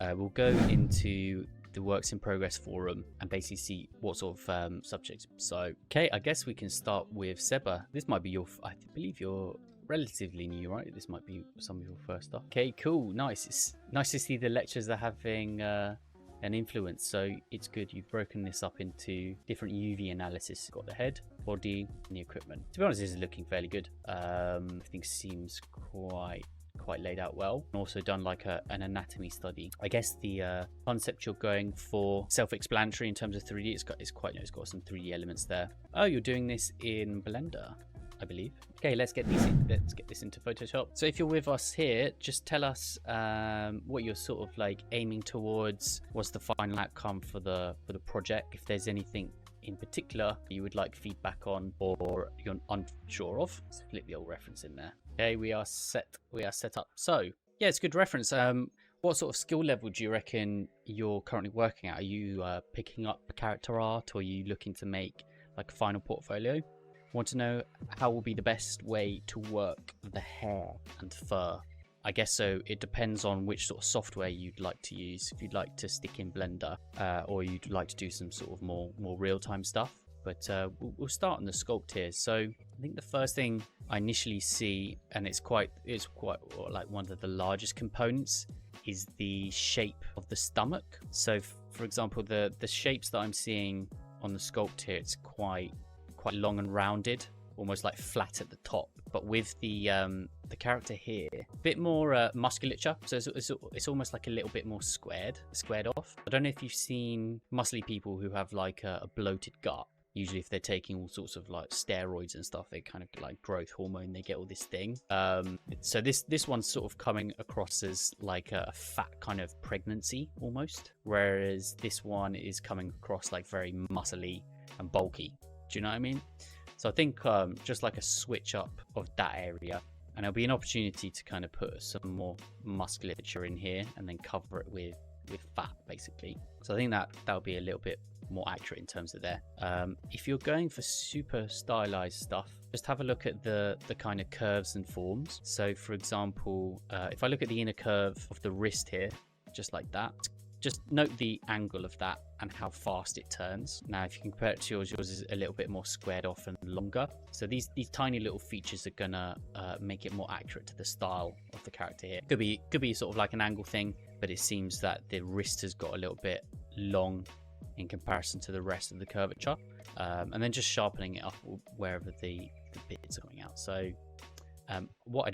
we'll go into the works in progress forum and basically see what sort of subjects. So, okay, I guess we can start with Seba. This might be your, I believe you're relatively new, right? This might be some of your first stuff. Okay, cool, nice. It's nice to see the lectures are having an influence, so it's good you've broken this up into different UV analysis. You've got the head, body, and the equipment. To be honest, this is looking fairly good. Everything seems quite laid out well, and also done like an anatomy study. I guess the concept you're going for self-explanatory in terms of 3D. It's got some 3D elements there. Oh, you're doing this in Blender, I believe. Okay, let's get this into Photoshop. So if you're with us here, just tell us what you're sort of like aiming towards. What's the final outcome for the project? If there's anything in particular you would like feedback on or you're unsure of, let's flip the old reference in there. Okay, we are set up. So yeah, it's a good reference. What sort of skill level do you reckon you're currently working at? Are you picking up character art, or are you looking to make like a final portfolio? Want to know how will be the best way to work the hair and fur? I guess so. It depends on which sort of software you'd like to use. If you'd like to stick in Blender, or you'd like to do some sort of more real-time stuff. But we'll start on the sculpt here. So I think the first thing I initially see, and it's quite like one of the largest components, is the shape of the stomach. So for example, the shapes that I'm seeing on the sculpt here, it's quite long and rounded, almost like flat at the top. But with the character here, a bit more musculature, so it's almost like a little bit more squared off. I don't know if you've seen muscly people who have like a bloated gut. Usually if they're taking all sorts of like steroids and stuff, they kind of like growth hormone, they get all this thing. So this one's sort of coming across as like a fat kind of pregnancy almost, whereas this one is coming across like very muscly and bulky. Do you know what I mean? So I think just like a switch up of that area, and there'll be an opportunity to kind of put some more musculature in here and then cover it with fat basically. So I think that'll be a little bit more accurate in terms of there. If you're going for super stylized stuff, just have a look at the kind of curves and forms. So for example, if I look at the inner curve of the wrist here, just like that, just note the angle of that and how fast it turns. Now, if you can compare it to yours is a little bit more squared off and longer. So these tiny little features are gonna make it more accurate to the style of the character here. Could be sort of like an angle thing, but it seems that the wrist has got a little bit long in comparison to the rest of the curvature. And then just sharpening it up wherever the bits are going out. So what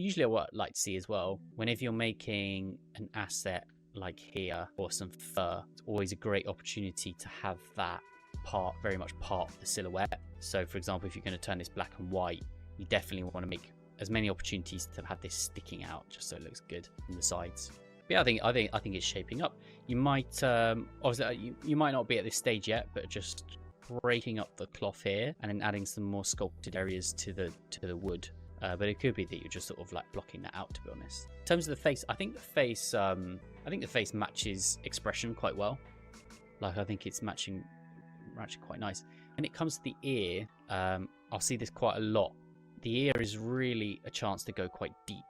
usually I would like to see as well, whenever you're making an asset like here or some fur, it's always a great opportunity to have that very much part of the silhouette. So for example, if you're going to turn this black and white, you definitely want to make as many opportunities to have this sticking out just so it looks good on the sides. But yeah, I think it's shaping up. You might obviously you might not be at this stage yet, but just breaking up the cloth here and then adding some more sculpted areas to the wood. But it could be that you're just sort of like blocking that out, to be honest. In terms of the face, I think the face matches expression quite well. Like I think it's matching quite nice. When it comes to the ear, I'll see this quite a lot. The ear is really a chance to go quite deep.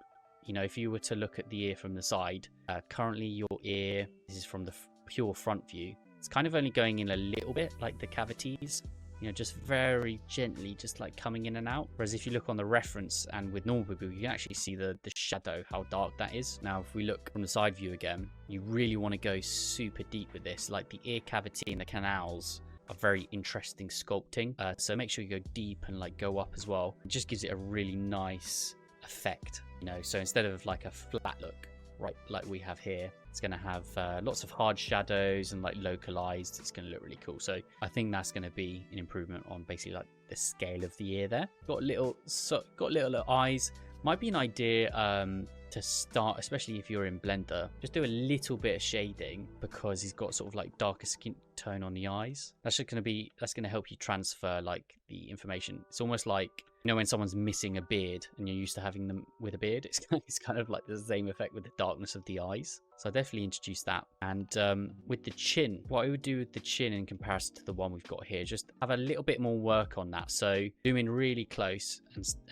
You know, if you were to look at the ear from the side, currently your ear, this is from the pure front view, it's kind of only going in a little bit, like the cavities, you know, just very gently, just like coming in and out. Whereas if you look on the reference and with normal people, you can actually see the shadow, how dark that is. Now, if we look from the side view again, you really want to go super deep with this. Like the ear cavity and the canals are very interesting sculpting. So make sure you go deep and like go up as well. It just gives it a really nice effect, you know. So instead of like a flat look, right, like we have here, it's going to have lots of hard shadows and like localized. It's going to look really cool. So I think that's going to be an improvement on basically like the scale of the ear there. Got little eyes. Might be an idea to start, especially if you're in Blender, just do a little bit of shading because he's got sort of like darker skin tone on the eyes. That's going to help you transfer like the information. It's almost like You know when someone's missing a beard and you're used to having them with a beard? It's kind of like the same effect with the darkness of the eyes. So I definitely introduce that. And with the chin, what I would do with the chin in comparison to the one we've got here, just have a little bit more work on that. So zoom in really close,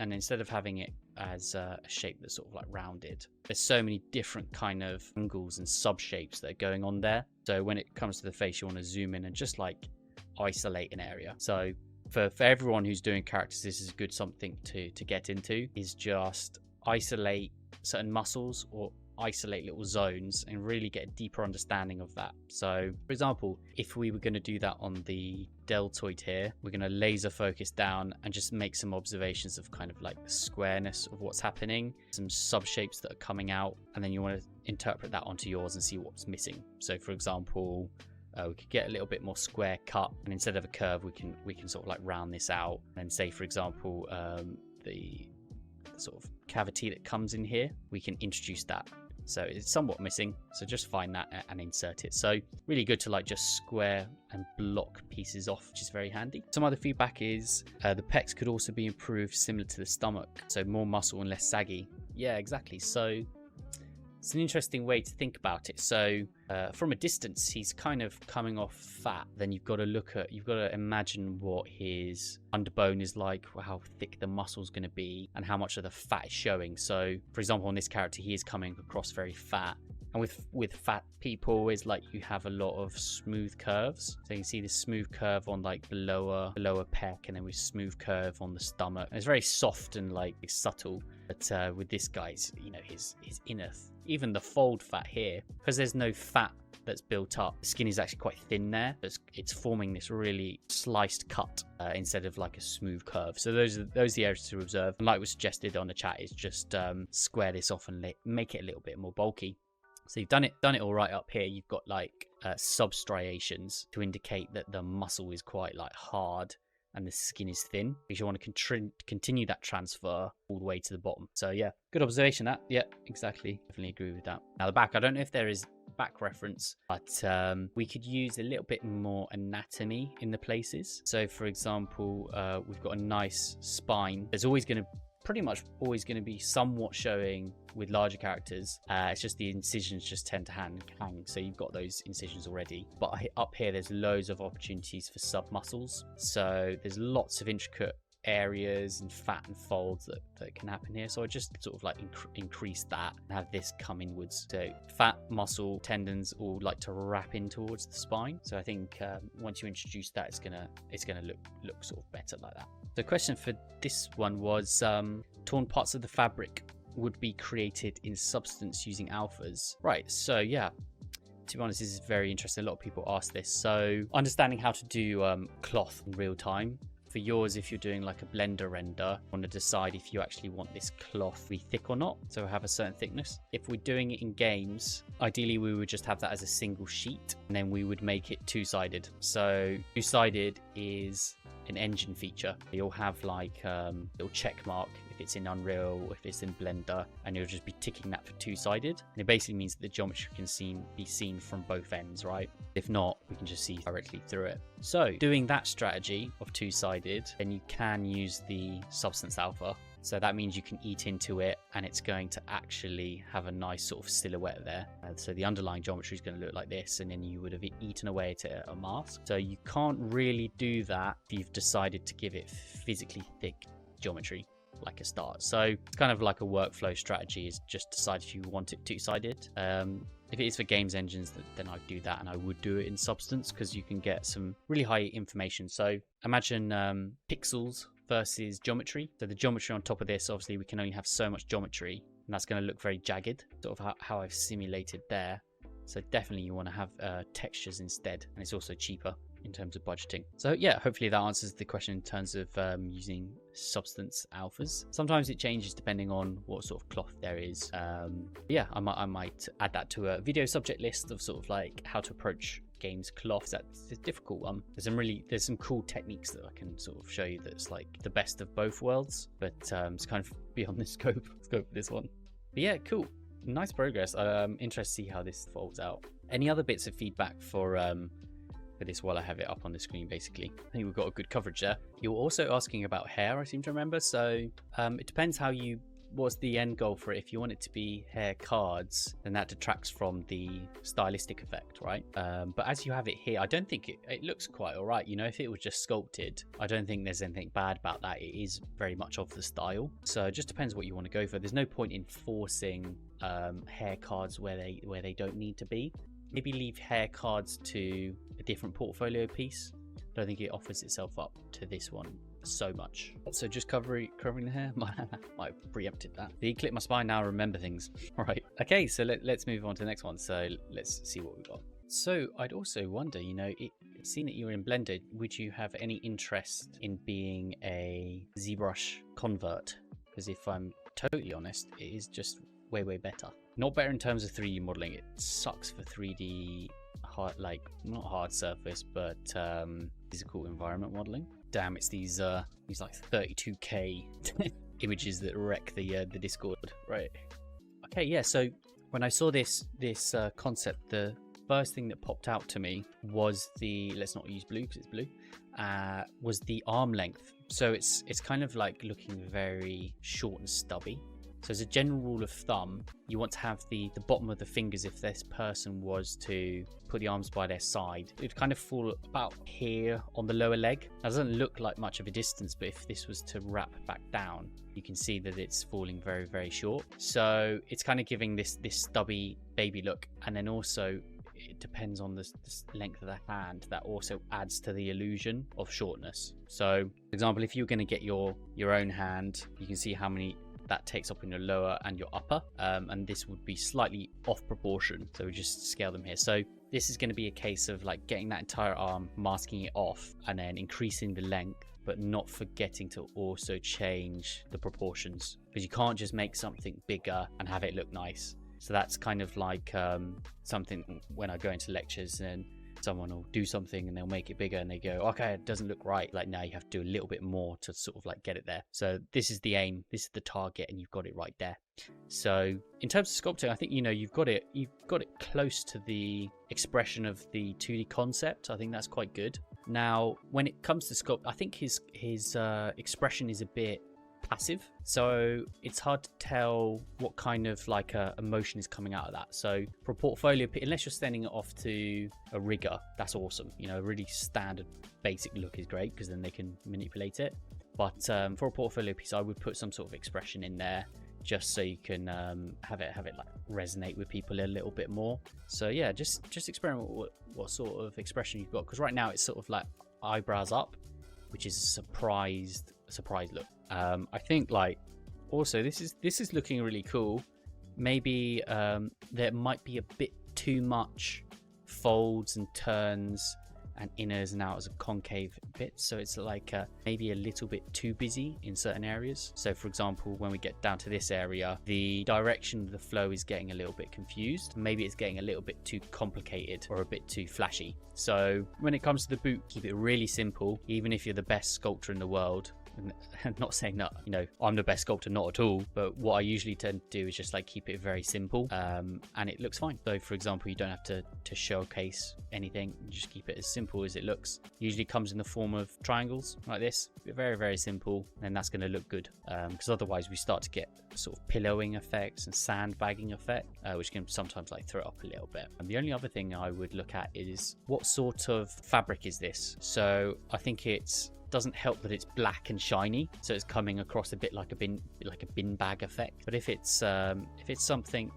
and instead of having it as a shape that's sort of like rounded, there's so many different kind of angles and sub shapes that are going on there. So when it comes to the face, you want to zoom in and just like isolate an area. So for everyone who's doing characters, this is a good something to get into, is just isolate certain muscles or isolate little zones and really get a deeper understanding of that. So for example, if we were going to do that on the deltoid here, we're going to laser focus down and just make some observations of kind of like the squareness of what's happening, some sub shapes that are coming out, and then you want to interpret that onto yours and see what's missing. So for example, we could get a little bit more square cut, and instead of a curve, we can sort of like round this out. And say for example, the sort of cavity that comes in here, we can introduce that. So it's somewhat missing, so just find that and insert it. So really good to like just square and block pieces off, which is very handy. Some other feedback is the pecs could also be improved similar to the stomach, so more muscle and less saggy. Yeah, exactly. So it's an interesting way to think about it. So from a distance, he's kind of coming off fat. Then you've got to imagine what his underbone is like, how thick the muscle's going to be, and how much of the fat is showing. So for example, on this character, he is coming across very fat. And with fat people, is like you have a lot of smooth curves. So you can see this smooth curve on like the lower pec, and then with smooth curve on the stomach. And it's very soft and like subtle. But with this guy's, you know, his inner, even the fold fat here, because there's no fat that's built up, the skin is actually quite thin there. It's forming this really sliced cut instead of like a smooth curve. So those are the areas to observe. And like was suggested on the chat, is just square this off and make it a little bit more bulky. So you've done it all right up here. You've got like substriations to indicate that the muscle is quite like hard and the skin is thin, because you want to continue that transfer all the way to the bottom. So yeah, good observation that. Yeah, exactly. Definitely agree with that. Now the back, I don't know if there is back reference, but we could use a little bit more anatomy in the places. So for example, we've got a nice spine. There's always going to pretty much always going to be somewhat showing with larger characters. It's just the incisions just tend to hang, so you've got those incisions already. But up here there's loads of opportunities for sub muscles, so there's lots of intricate areas and fat and folds that can happen here. So I just sort of like increase that and have this come inwards. So fat, muscle, tendons all like to wrap in towards the spine. So I think once you introduce that, it's gonna look sort of better like that. The question for this one was torn parts of the fabric would be created in substance using alphas. Right, so yeah, to be honest, this is very interesting. A lot of people ask this. So understanding how to do cloth in real time. For yours, if you're doing like a blender render, you want to decide if you actually want this cloth to be thick or not, so have a certain thickness. If we're doing it in games, ideally we would just have that as a single sheet, and then we would make it two-sided. So two-sided is an engine feature. You'll have like a little check mark if it's in Unreal or if it's in Blender, and you'll just be ticking that for two-sided. And it basically means that the geometry can be seen from both ends, right? If not, we can just see directly through it. So doing that strategy of two-sided, then you can use the substance alpha. So that means you can eat into it, and it's going to actually have a nice sort of silhouette there. So the underlying geometry is going to look like this, and then you would have eaten away to a mask. So you can't really do that if you've decided to give it physically thick geometry like a start. So it's kind of like a workflow strategy, is just decide if you want it two-sided. If it is for games engines, then I'd do that, and I would do it in substance, because you can get some really high information. So imagine pixels versus geometry. So the geometry on top of this, obviously we can only have so much geometry, and that's going to look very jagged, sort of how I've simulated there. So definitely you want to have textures instead, and it's also cheaper in terms of budgeting. So yeah, hopefully that answers the question in terms of using substance alphas. Sometimes it changes depending on what sort of cloth there is. Yeah, I might add that to a video subject list of sort of like how to approach games cloths. That's a difficult one. There's some cool techniques that I can sort of show you that's like the best of both worlds, but it's kind of beyond the scope of this one. But yeah, cool, nice progress. Interested to see how this folds out. Any other bits of feedback for for this while I have it up on the screen, basically. I think we've got a good coverage there. You're also asking about hair, I seem to remember. So it depends what's the end goal for it. If you want it to be hair cards, then that detracts from the stylistic effect, right? But as you have it here, I don't think it looks quite all right. You know, if it was just sculpted, I don't think there's anything bad about that. It is very much of the style. So it just depends what you want to go for. There's no point in forcing hair cards where they don't need to be. Maybe leave hair cards to a different portfolio piece. I don't think it offers itself up to this one so much. So just covering the hair. Might have preempted that. The clip my spine, now remember things. All right. Okay, so let's move on to the next one. So let's see what we've got. So I'd also wonder, you know, seeing that you're in Blender, would you have any interest in being a ZBrush convert? Because if I'm totally honest, it is just way better. Not better in terms of 3D modeling. It sucks for 3D hard, like not hard surface, but physical environment modeling. Damn, it's these like 32K images that wreck the Discord, right? Okay, yeah. So when I saw this concept, the first thing that popped out to me was let's not use blue because it's blue. Was the arm length. So it's kind of like looking very short and stubby. So as a general rule of thumb, you want to have the bottom of the fingers, if this person was to put the arms by their side, it would kind of fall about here on the lower leg. That doesn't look like much of a distance, but if this was to wrap back down, you can see that it's falling very short. So it's kind of giving this stubby baby look. And then also it depends on the length of the hand. That also adds to the illusion of shortness. So for example, if you're going to get your own hand, you can see how many that takes up in your lower and your upper, and this would be slightly off proportion, so we just scale them here. So this is going to be a case of like getting that entire arm, masking it off, and then increasing the length, but not forgetting to also change the proportions, because you can't just make something bigger and have it look nice. So that's kind of like something when I go into lectures and someone will do something and they'll make it bigger and they go, okay, it doesn't look right. Like now you have to do a little bit more to sort of like get it there. So this is the aim, this is the target, and you've got it right there. So in terms of sculpting, I think, you know, you've got it close to the expression of the 2D concept. I think that's quite good. Now, when it comes to sculpt, I think his expression is a bit passive, so it's hard to tell what kind of like emotion is coming out of that. So for a portfolio, unless you're sending it off to a rigger, that's awesome. You know, a really standard basic look is great because then they can manipulate it. But for a portfolio piece, I would put some sort of expression in there just so you can have it like resonate with people a little bit more. So yeah, just experiment with what sort of expression you've got, because right now it's sort of like eyebrows up, which is a surprise look. I think like also this is looking really cool. Maybe there might be a bit too much folds and turns and inners and outers of concave bits, so it's like maybe a little bit too busy in certain areas. So for example, when we get down to this area, the direction of the flow is getting a little bit confused. Maybe it's getting a little bit too complicated or a bit too flashy. So when it comes to the boot, keep it really simple. Even if you're the best sculptor in the world, and not saying that, you know, I'm the best sculptor, not at all, but what I usually tend to do is just like keep it very simple, and it looks fine. So for example, you don't have to showcase anything, you just keep it as simple as it looks. Usually comes in the form of triangles like this, very simple, and that's going to look good, because otherwise we start to get sort of pillowing effects and sandbagging effect, which can sometimes like throw it up a little bit. And the only other thing I would look at is what sort of fabric is this. So I think doesn't help that it's black and shiny, so it's coming across a bit like a bin bag effect. But if it's something,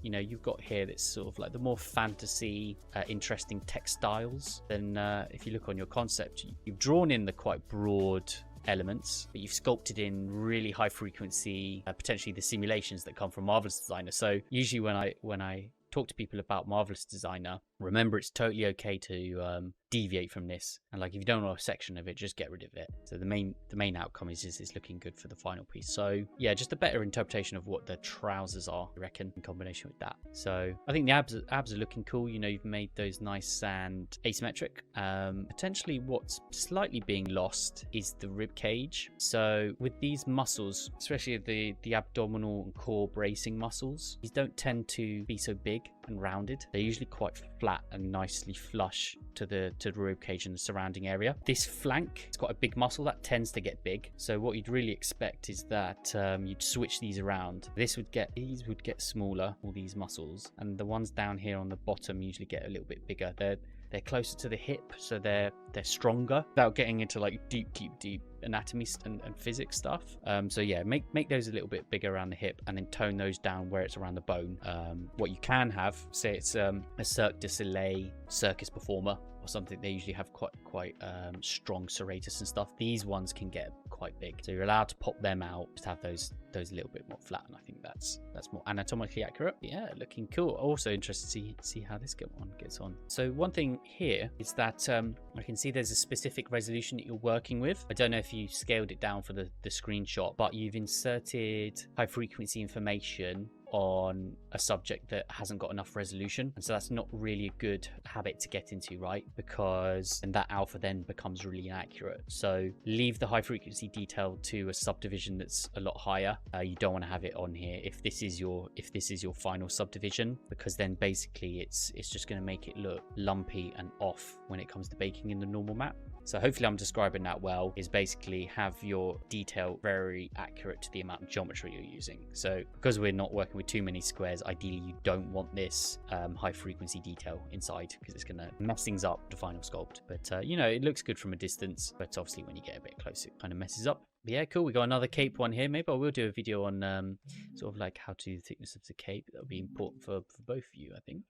you know, you've got here that's sort of like the more fantasy, interesting textiles, then if you look on your concept, you've drawn in the quite broad elements, but you've sculpted in really high frequency, potentially the simulations that come from Marvelous Designer. So usually when I talk to people about Marvelous Designer, remember it's totally okay to deviate from this, and like if you don't know a section of it, just get rid of it. So the main outcome is looking good for the final piece. So yeah, just a better interpretation of what the trousers are, I reckon, in combination with that. So I think the abs are looking cool. You know, you've made those nice and asymmetric. Potentially what's slightly being lost is the rib cage. So with these muscles, especially the abdominal and core bracing muscles, these don't tend to be so big. and rounded. They're usually quite flat and nicely flush to the rib cage and the surrounding area. This flank, it's got a big muscle that tends to get big. So what you'd really expect is that you'd switch these around. These would get smaller, all these muscles, and the ones down here on the bottom usually get a little bit bigger. They're closer to the hip, so they're stronger without getting into like deep anatomy and physics stuff. So yeah, make those a little bit bigger around the hip and then tone those down where it's around the bone. What you can have, say it's a Cirque du Soleil circus performer or something, they usually have quite strong serratus and stuff. These ones can get quite big, so you're allowed to pop them out to have those a little bit more flat, and I think that's more anatomically accurate. Yeah, looking cool. Also interested to see how this one gets on. So one thing here is that I can see there's a specific resolution that you're working with. I don't know if you scaled it down for the screenshot, but you've inserted high frequency information on a subject that hasn't got enough resolution, and so that's not really a good habit to get into, right? Because and that alpha then becomes really inaccurate. So leave the high frequency detail to a subdivision that's a lot higher. You don't want to have it on here if this is your final subdivision, because then basically it's just going to make it look lumpy and off when it comes to baking in the normal map. So hopefully I'm describing that well, is basically have your detail very accurate to the amount of geometry you're using. So because we're not working with too many squares, ideally you don't want this high frequency detail inside, because it's going to mess things up the final sculpt. But you know, it looks good from a distance, but obviously when you get a bit closer it kind of messes up. But yeah, cool. We got another cape one here. Maybe I will do a video on sort of like how to do the thickness of the cape. That'll be important for both of you, I think.